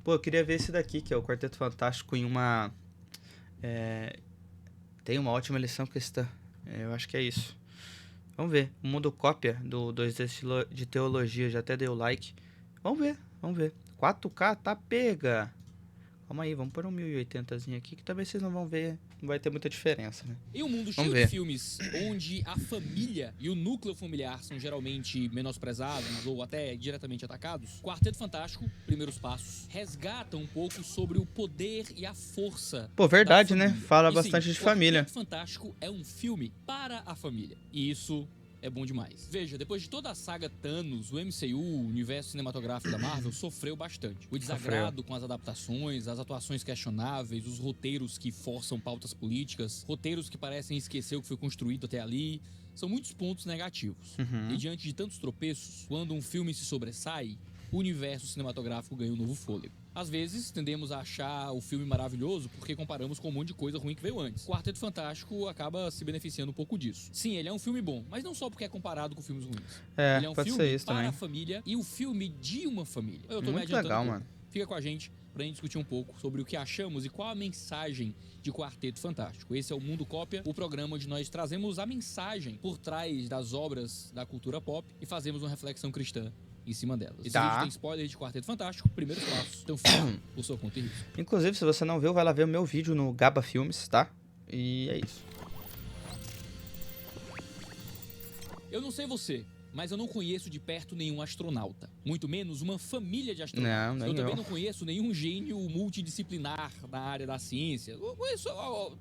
Pô, eu queria ver esse daqui, que é o Quarteto Fantástico em uma... Tem uma ótima lição cristã. Eu acho que é isso. Vamos ver. O Mundo Cópia, do 2D de Teologia, já até deu like. Vamos ver. 4K, tá pega. Calma aí, vamos pôr um 1080zinho aqui, que talvez vocês não vão ver, não vai ter muita diferença, né? Em um mundo cheio de filmes onde a família e o núcleo familiar são geralmente menosprezados ou até diretamente atacados, Quarteto Fantástico, Primeiros Passos, resgata um pouco sobre o poder e a força. Pô, verdade, né? Fala bastante de família. Quarteto Fantástico é um filme para a família. E isso é bom demais. Veja, depois de toda a saga Thanos, o MCU, o universo cinematográfico da Marvel, sofreu bastante. O desagrado com as adaptações, as atuações questionáveis, os roteiros que forçam pautas políticas, roteiros que parecem esquecer o que foi construído até ali, são muitos pontos negativos. E diante de tantos tropeços, quando um filme se sobressai, o universo cinematográfico ganha um novo fôlego. Às vezes, tendemos a achar o filme maravilhoso porque comparamos com um monte de coisa ruim que veio antes. Quarteto Fantástico acaba se beneficiando um pouco disso. Sim, ele é um filme bom, mas não só porque é comparado com filmes ruins. Ele é um pode filme ser isso para também. a família e o filme de uma família. Eu tô me Muito adiantando legal, um pouco. mano. Fica com a gente pra gente discutir um pouco sobre o que achamos e qual a mensagem de Quarteto Fantástico. Esse é o Mundo Cópia, o programa onde nós trazemos a mensagem por trás das obras da cultura pop e fazemos uma reflexão cristã em cima delas. Esse vídeo tem spoiler de Quarteto Fantástico, Primeiros Passos. Então fica por sua conta e risco. Inclusive, se você não viu, vai lá ver o meu vídeo no Gaba Filmes, tá? E é isso. Eu não sei você, mas eu não conheço de perto nenhum astronauta. Muito menos uma família de astronautas. Não, eu também não conheço nenhum gênio multidisciplinar na área da ciência. Eu conheço,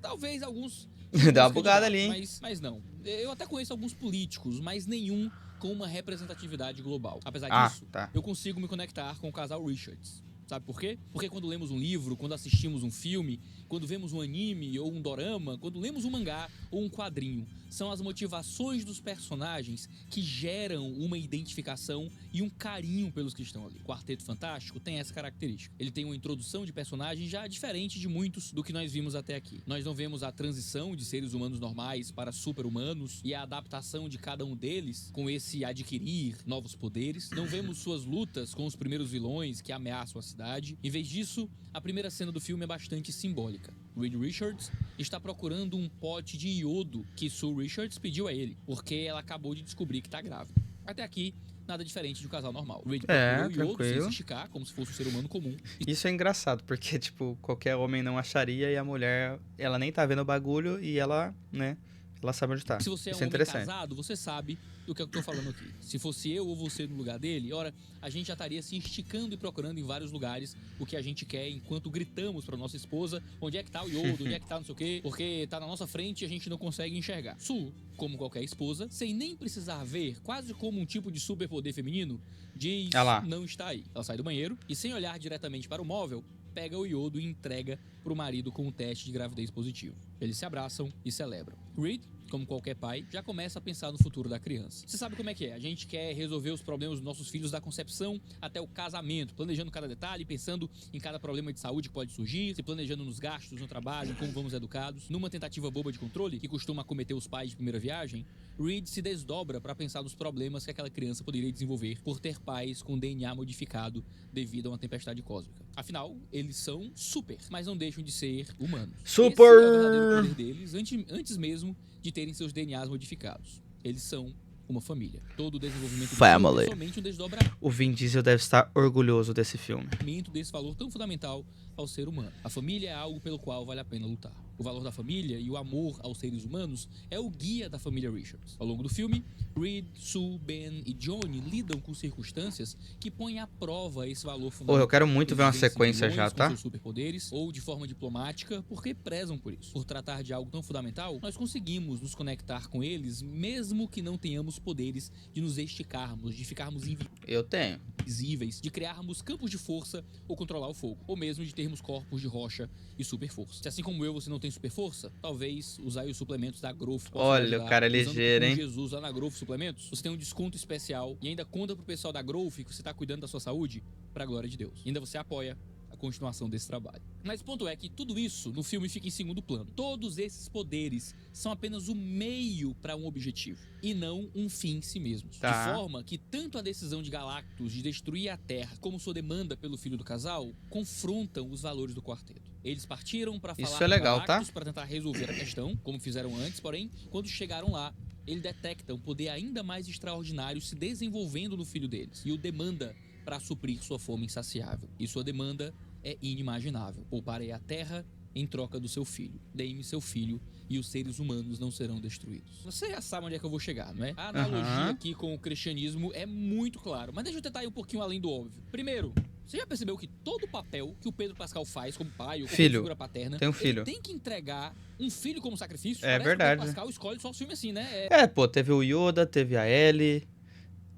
talvez alguns... Dá uma bugada ali, hein? Mas não. Eu até conheço alguns políticos, mas nenhum com uma representatividade global. Apesar disso, eu consigo me conectar com o casal Richards. Sabe por quê? Porque quando lemos um livro, quando assistimos um filme, quando vemos um anime ou um dorama, quando lemos um mangá ou um quadrinho, são as motivações dos personagens que geram uma identificação e um carinho pelos que estão ali. Quarteto Fantástico tem essa característica. Ele tem uma introdução de personagens já diferente de muitos do que nós vimos até aqui. Nós não vemos a transição de seres humanos normais para super-humanos e a adaptação de cada um deles com esse adquirir novos poderes. Não vemos suas lutas com os primeiros vilões que ameaçam a cidade. Em vez disso, a primeira cena do filme é bastante simbólica. Reed Richards está procurando um pote de iodo que Sue Richards pediu a ele, porque ela acabou de descobrir que tá grávida. Até aqui, nada diferente de um casal normal. Reed procurou o iodo sem se esticar, como se fosse um ser humano comum. Isso é engraçado, porque, tipo, qualquer homem não acharia e a mulher, ela nem tá vendo o bagulho e ela, né, ela sabe onde tá. Se você é um homem casado, você sabe do que eu tô falando aqui. Se fosse eu ou você no lugar dele, ora, a gente já estaria se esticando e procurando em vários lugares o que a gente quer enquanto gritamos pra nossa esposa onde é que tá o iodo, onde é que tá não sei o quê, porque tá na nossa frente e a gente não consegue enxergar. Sue, como qualquer esposa, sem nem precisar ver, quase como um tipo de superpoder feminino, diz não está aí. Ela sai do banheiro e, sem olhar diretamente para o móvel, pega o iodo e entrega pro marido com um teste de gravidez positivo. Eles se abraçam e celebram. Reed, como qualquer pai, já começa a pensar no futuro da criança. Você sabe como é que é? A gente quer resolver os problemas dos nossos filhos da concepção até o casamento, planejando cada detalhe, pensando em cada problema de saúde que pode surgir, se planejando nos gastos, no trabalho, em como vamos educados. Numa tentativa boba de controle, que costuma acometer os pais de primeira viagem, Reed se desdobra para pensar nos problemas que aquela criança poderia desenvolver por ter pais com DNA modificado devido a uma tempestade cósmica. Afinal, eles são super, mas não deixam de ser humanos. Super! Esse é o verdadeiro poder deles, antes mesmo de terem seus DNAs modificados. Eles são uma família. Todo o desenvolvimento do filme é somente um desdobramento. O Vin Diesel deve estar orgulhoso desse filme. Desse valor tão fundamental ao ser humano. A família é algo pelo qual vale a pena lutar. O valor da família e o amor aos seres humanos é o guia da família Richards. Ao longo do filme, Reed, Sue, Ben e Johnny lidam com circunstâncias que põem à prova esse valor fundamental. Eu quero muito ver uma sequência já, tá? Com seus superpoderes, ou de forma diplomática, porque prezam por isso. Por tratar de algo tão fundamental, nós conseguimos nos conectar com eles, mesmo que não tenhamos poderes de nos esticarmos, de ficarmos invisíveis, de criarmos campos de força ou controlar o fogo, ou mesmo de termos corpos de rocha e super força. Se assim como eu, você não tem super força, talvez usar os suplementos da Growth. Olha, o cara é ligeiro, hein? Jesus lá na Growth Suplementos, você tem um desconto especial e ainda conta pro pessoal da Growth que você tá cuidando da sua saúde pra glória de Deus. E ainda você apoia a continuação desse trabalho. Mas o ponto é que tudo isso no filme fica em segundo plano. Todos esses poderes são apenas o meio para um objetivo, e não um fim em si mesmos. Tá. De forma que tanto a decisão de Galactus de destruir a Terra, como sua demanda pelo filho do casal, confrontam os valores do quarteto. Eles partiram para falar Isso é legal, com Galactus tá? para tentar resolver a questão, como fizeram antes, porém, quando chegaram lá, ele detecta um poder ainda mais extraordinário se desenvolvendo no filho deles, e o demanda para suprir sua fome insaciável. E sua demanda é inimaginável. Pouparei a Terra em troca do seu filho. Dei-me seu filho e os seres humanos não serão destruídos. Você já sabe onde é que eu vou chegar, não é? A analogia aqui com o cristianismo é muito claro, mas deixa eu tentar ir um pouquinho além do óbvio. Primeiro, você já percebeu que todo o papel que o Pedro Pascal faz como pai ou como Filho. figura paterna, Tem um filho. ele tem que entregar um filho como sacrifício? É Parece verdade. que o Pedro Pascal escolhe só o filme assim, né? Pô, teve o Yoda, teve a Ellie,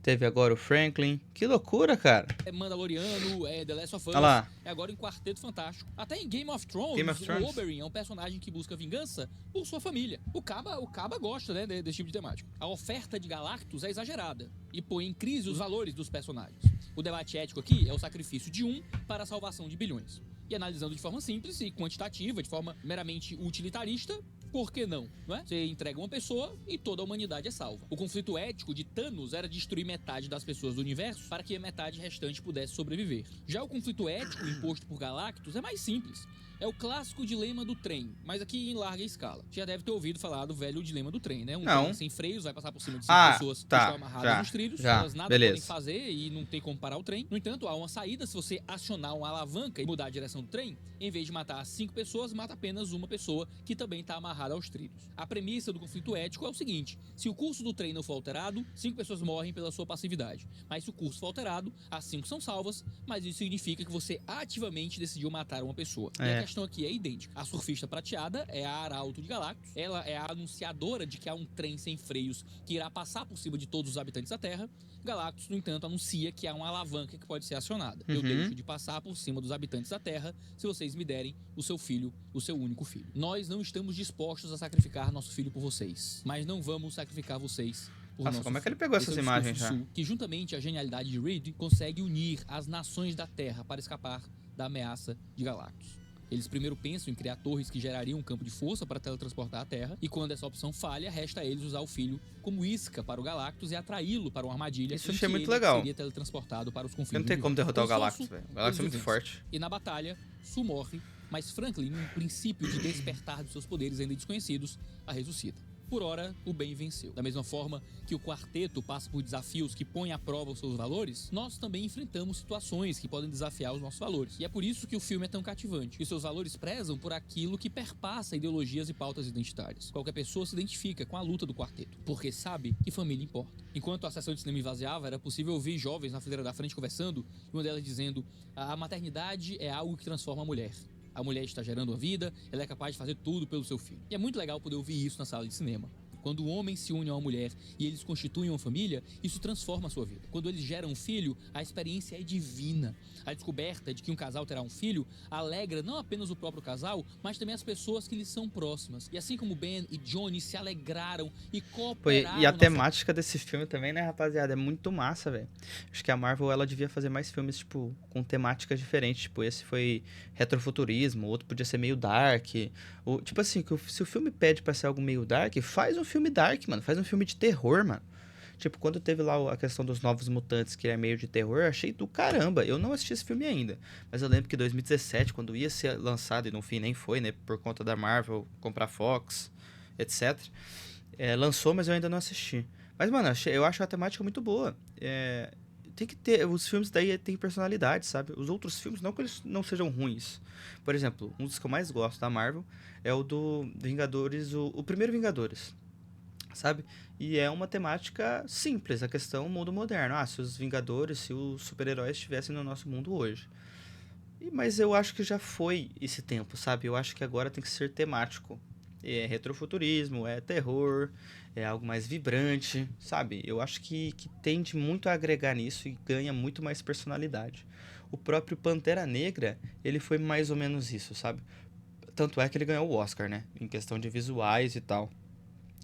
teve agora o Franklin. Que loucura, cara. É Mandaloriano, é The Last of Us, Olha lá. é agora em Quarteto Fantástico. Até em Game of Thrones, Game of Thrones. o Oberyn é um personagem que busca vingança por sua família. O Caba gosta, né, desse tipo de temática. A oferta de Galactus é exagerada e põe em crise os valores dos personagens. O debate ético aqui é o sacrifício de um para a salvação de bilhões. E analisando de forma simples e quantitativa, de forma meramente utilitarista, por que não? É? Você entrega uma pessoa e toda a humanidade é salva. O conflito ético de Thanos era destruir metade das pessoas do universo para que a metade restante pudesse sobreviver. Já o conflito ético imposto por Galactus é mais simples. É o clássico dilema do trem, mas aqui em larga escala. Você já deve ter ouvido falar do velho dilema do trem, né? Um Não. trem sem freios vai passar por cima de 5 pessoas que tá, estão amarradas já, nos trilhos. já, Elas nada beleza. podem fazer e não tem como parar o trem. No entanto, há uma saída se você acionar uma alavanca e mudar a direção do trem. Em vez de matar 5 pessoas, mata apenas uma pessoa que também está amarrada aos trilhos. A premissa do conflito ético é o seguinte: se o curso do trem não for alterado, 5 pessoas morrem pela sua passividade. Mas se o curso for alterado, as 5 são salvas, mas isso significa que você ativamente decidiu matar uma pessoa. E a questão aqui é idêntica. A surfista prateada é a Arauto de Galactus. Ela é a anunciadora de que há um trem sem freios que irá passar por cima de todos os habitantes da Terra. Galactus, no entanto, anuncia que há uma alavanca que pode ser acionada. Eu deixo de passar por cima dos habitantes da Terra se vocês me derem o seu filho, o seu único filho. Nós não estamos dispostos a sacrificar nosso filho por vocês, mas não vamos sacrificar vocês por Nossa, nosso como é que filho. ele pegou Esse essas é o imagens discurso já? do Sul, que juntamente a genialidade de Reed consegue unir as nações da Terra para escapar da ameaça de Galactus. Eles primeiro pensam em criar torres que gerariam um campo de força para teletransportar a Terra, e quando essa opção falha, resta a eles usar o filho como isca para o Galactus e atraí-lo para uma armadilha. Isso eu em achei que muito ele legal. seria teletransportado para os confins Porque não tem do como universo. derrotar o Com esforço, Galactus, velho. O Galactus é eles muito vencem. forte. E na batalha, Su morre, mas Franklin, um princípio de despertar dos seus poderes ainda desconhecidos, a ressuscita. Por ora, o bem venceu. Da mesma forma que o quarteto passa por desafios que põem à prova os seus valores, nós também enfrentamos situações que podem desafiar os nossos valores. E é por isso que o filme é tão cativante. E seus valores prezam por aquilo que perpassa ideologias e pautas identitárias. Qualquer pessoa se identifica com a luta do quarteto, porque sabe que família importa. Enquanto a sessão de cinema esvaziava, era possível ouvir jovens na fileira da frente conversando, e uma delas dizendo: a maternidade é algo que transforma a mulher. A mulher está gerando uma vida, ela é capaz de fazer tudo pelo seu filho. E é muito legal poder ouvir isso na sala de cinema. Quando o homem se une a uma mulher e eles constituem uma família, isso transforma a sua vida. Quando eles geram um filho, a experiência é divina. A descoberta de que um casal terá um filho alegra não apenas o próprio casal, mas também as pessoas que lhes são próximas. E assim como Ben e Johnny se alegraram e cooperaram... E a temática desse filme também, né, rapaziada? É muito massa, velho. Acho que a Marvel, ela devia fazer mais filmes, tipo, com temáticas diferentes. Tipo, esse foi retrofuturismo, outro podia ser meio dark. Tipo assim, se o filme pede pra ser algo meio dark, faz um filme dark, mano. Faz um filme de terror, mano. Tipo, quando teve lá a questão dos Novos Mutantes, que é meio de terror, eu achei do caramba. Eu não assisti esse filme ainda. Mas eu lembro que em 2017, quando ia ser lançado, e no fim nem foi, né? Por conta da Marvel comprar Fox, etc. Lançou, mas eu ainda não assisti. Mas, mano, eu acho a temática muito boa. Tem que ter... Os filmes daí tem personalidade, sabe? Os outros filmes, não que eles não sejam ruins. Por exemplo, um dos que eu mais gosto da Marvel é o do Vingadores, o primeiro Vingadores. Sabe? E é uma temática simples, a questão mundo moderno. Se os Vingadores, se os super-heróis estivessem no nosso mundo hoje. Mas eu acho que já foi esse tempo, sabe? Eu acho que agora tem que ser temático. É retrofuturismo, é terror, é algo mais vibrante, sabe? Eu acho que tende muito a agregar nisso e ganha muito mais personalidade. O próprio Pantera Negra, ele foi mais ou menos isso, sabe? Tanto é que ele ganhou o Oscar, né? Em questão de visuais e tal.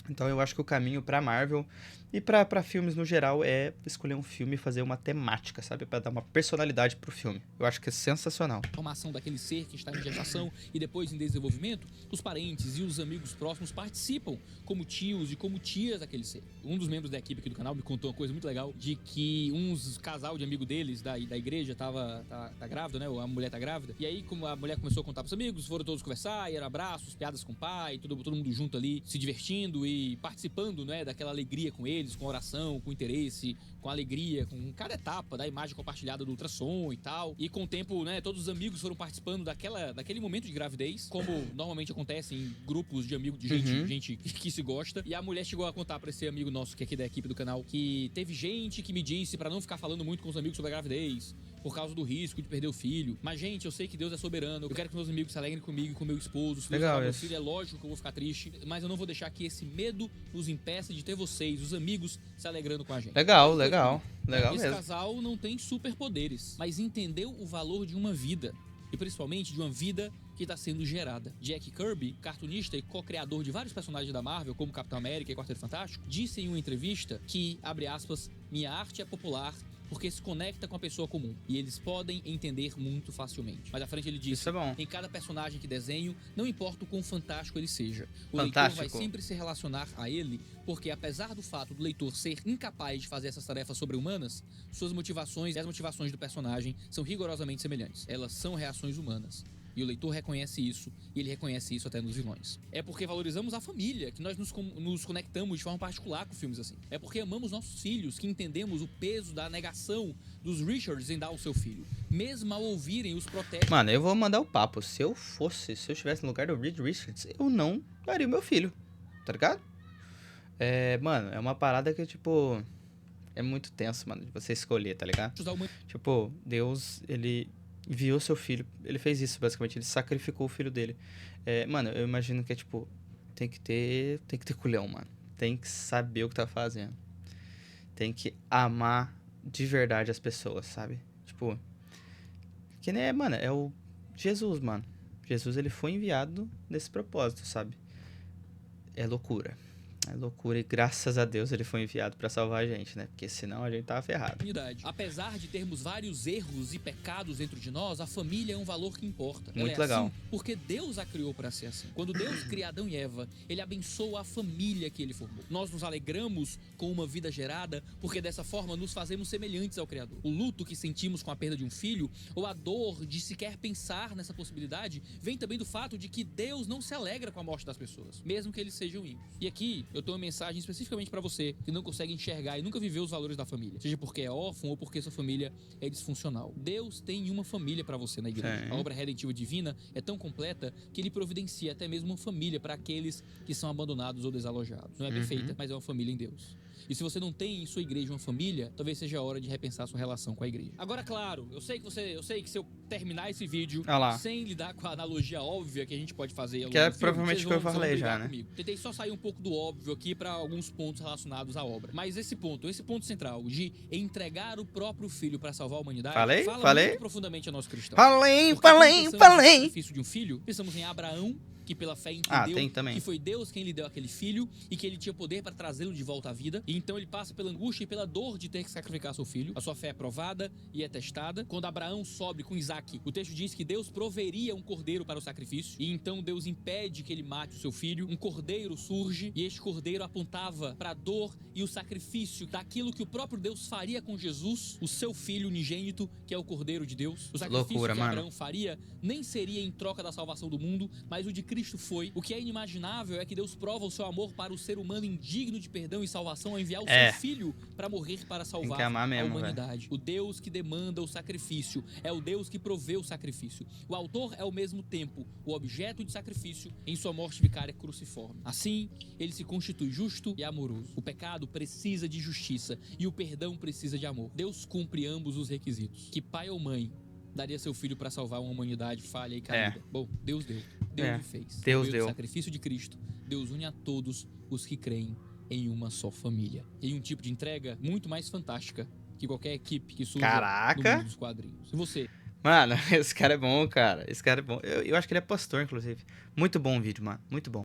Então eu acho que o caminho pra Marvel e pra filmes no geral é escolher um filme e fazer uma temática, sabe? Pra dar uma personalidade pro filme. Eu acho que é sensacional. Formação daquele ser que está em gestação e depois em desenvolvimento, os parentes e os amigos próximos participam como tios e como tias daquele ser. Um dos membros da equipe aqui do canal me contou uma coisa muito legal, de que casal de amigo deles da igreja tá grávida, né? A mulher tá grávida. E aí, como a mulher começou a contar pros amigos, foram todos conversar, e eram abraços, piadas com o pai, todo mundo junto ali, se divertindo e participando, né, daquela alegria com eles, com oração, com interesse, com alegria, com cada etapa da imagem compartilhada do ultrassom e tal. E com o tempo, né, todos os amigos foram participando daquele momento de gravidez, como normalmente acontece em grupos de amigos, de gente que se gosta. E a mulher chegou a contar pra esse amigo nosso, que é aqui da equipe do canal, que teve gente que me disse pra não ficar falando muito com os amigos sobre a gravidez, por causa do risco de perder o filho. Mas, gente, eu sei que Deus é soberano. Eu quero que meus amigos se alegrem comigo e com meu esposo. Se Deus levar meu filho, é lógico que eu vou ficar triste. Mas eu não vou deixar que esse medo nos impeça de ter vocês, os amigos, se alegrando com a gente. Legal Esse mesmo. casal não tem superpoderes, mas entendeu o valor de uma vida. E principalmente de uma vida que está sendo gerada. Jack Kirby, cartunista e co-criador de vários personagens da Marvel, como Capitão América e Quarteto Fantástico, disse em uma entrevista que, abre aspas, minha arte é popular porque se conecta com a pessoa comum, e eles podem entender muito facilmente. Mais à frente ele disse, isso é bom. Em cada personagem que desenho, não importa o quão fantástico ele seja, o leitor vai sempre se relacionar a ele, porque apesar do fato do leitor ser incapaz de fazer essas tarefas sobre-humanas, suas motivações e as motivações do personagem são rigorosamente semelhantes. Elas são reações humanas. E o leitor reconhece isso, e ele reconhece isso até nos vilões. É porque valorizamos a família que nós nos conectamos de forma particular com filmes assim. É porque amamos nossos filhos, que entendemos o peso da negação dos Richards em dar ao seu filho. Mesmo ao ouvirem os protestos... Mano, eu vou mandar o papo. Se eu estivesse no lugar do Reed Richards, eu não daria o meu filho, tá ligado? Mano, é uma parada que, tipo, é muito tenso, mano, de você escolher, tá ligado? Tipo, Deus, ele enviou seu filho, ele fez isso, basicamente, ele sacrificou o filho dele. Mano, eu imagino que é, tipo, tem que ter culhão, mano. Tem que saber o que tá fazendo. Tem que amar de verdade as pessoas, sabe? Tipo, que nem, mano, é o Jesus, mano. Jesus, ele foi enviado nesse propósito, sabe? É loucura. É loucura e graças a Deus ele foi enviado pra salvar a gente, né? Porque senão a gente tava ferrado. Apesar de termos vários erros e pecados dentro de nós, a família é um valor que importa. Muito legal. Assim porque Deus a criou pra ser assim. Quando Deus cria Adão e Eva, ele abençoa a família que ele formou. Nós nos alegramos com uma vida gerada, porque dessa forma nos fazemos semelhantes ao Criador. O luto que sentimos com a perda de um filho, ou a dor de sequer pensar nessa possibilidade, vem também do fato de que Deus não se alegra com a morte das pessoas, mesmo que eles sejam ímpios. E aqui, eu tenho uma mensagem especificamente pra você que não consegue enxergar e nunca viveu os valores da família, seja porque é órfão ou porque sua família é disfuncional. Deus tem uma família pra você na igreja. Sim. A obra redentiva divina é tão completa que ele providencia até mesmo uma família para aqueles que são abandonados ou desalojados. Não é perfeita, mas é uma família em Deus. E se você não tem em sua igreja uma família, talvez seja a hora de repensar sua relação com a igreja. Agora, claro, eu sei que se eu terminar esse vídeo sem lidar com a analogia óbvia que a gente pode fazer, que é provavelmente o que eu falei já, né? Comigo. Tentei só sair um pouco do óbvio aqui para alguns pontos relacionados à obra. Mas esse ponto central de entregar o próprio filho para salvar a humanidade, fala muito profundamente a nós cristãos. Falei. No sacrifício de um filho, pensamos em Abraão, que pela fé entendeu que foi Deus quem lhe deu aquele filho e que ele tinha poder para trazê-lo de volta à vida. E então ele passa pela angústia e pela dor de ter que sacrificar seu filho. A sua fé é provada e é testada. Quando Abraão sobe com Isaac, o texto diz que Deus proveria um cordeiro para o sacrifício. E então Deus impede que ele mate o seu filho. Um cordeiro surge e este cordeiro apontava para a dor e o sacrifício daquilo que o próprio Deus faria com Jesus, o seu filho unigênito, que é o cordeiro de Deus. O sacrifício que Abraão faria nem seria em troca da salvação do mundo, mas o de Cristo foi. O que é inimaginável é que Deus prova o seu amor para o ser humano indigno de perdão e salvação ao enviar o seu filho para morrer para salvar a humanidade. O Deus que demanda o sacrifício é o Deus que provê o sacrifício. O autor é ao mesmo tempo o objeto de sacrifício em sua morte vicária cruciforme. Assim, ele se constitui justo e amoroso. O pecado precisa de justiça e o perdão precisa de amor. Deus cumpre ambos os requisitos. Que pai ou mãe daria seu filho para salvar uma humanidade falha e caída? Bom, Deus deu. Deus fez. Deus deu. O sacrifício de Cristo, Deus une a todos os que creem em uma só família. Em um tipo de entrega muito mais fantástica que qualquer equipe que surja no mundo dos quadrinhos. E você? Mano, esse cara é bom, cara. Esse cara é bom. Eu acho que ele é pastor, inclusive. Muito bom o vídeo, mano. Muito bom.